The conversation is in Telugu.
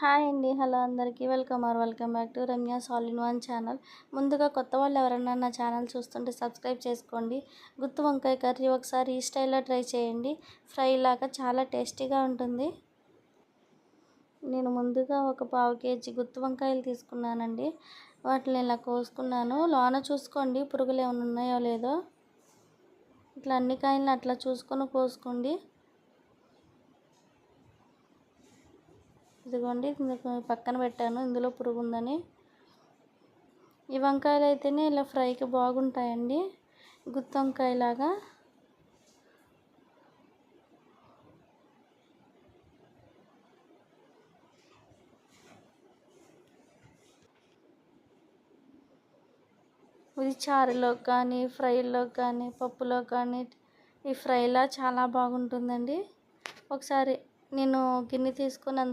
హాయ్ అండి. హలో అందరికీ. Welcome back to Ramya's all in one channel. ముందుగా కొత్త వాళ్ళు ఎవరైనా నా ఛానల్ చూస్తుంటే సబ్స్క్రైబ్ చేసుకోండి. గుత్తి వంకాయ కర్రీ ఒకసారి ఈ స్టైల్లో ట్రై చేయండి. ఫ్రై లాగా చాలా టేస్టీగా ఉంటుంది. నేను ముందుగా ఒక పావు కేజీ గుత్తి వంకాయలు తీసుకున్నానండి. వాటిని ఇలా కోసుకున్నాను. లోన చూసుకోండి పురుగులు ఏమైనా ఉన్నాయో లేదో. ఇట్లా అన్ని కాయలను అట్లా చూసుకొని కోసుకోండి. ఇదిగోండి పక్కన పెట్టాను, ఇందులో పురుగు ఉందని. ఈ వంకాయలు అయితేనే ఇలా ఫ్రైకి బాగుంటాయండి, గుత్తి వంకాయలాగా. ఇది చారులో కానీ, ఫ్రైలో కానీ, పప్పులో కానీ ఈ ఫ్రైలా చాలా బాగుంటుందండి. ఒకసారి నేను గిన్నె తీసుకొని అందులో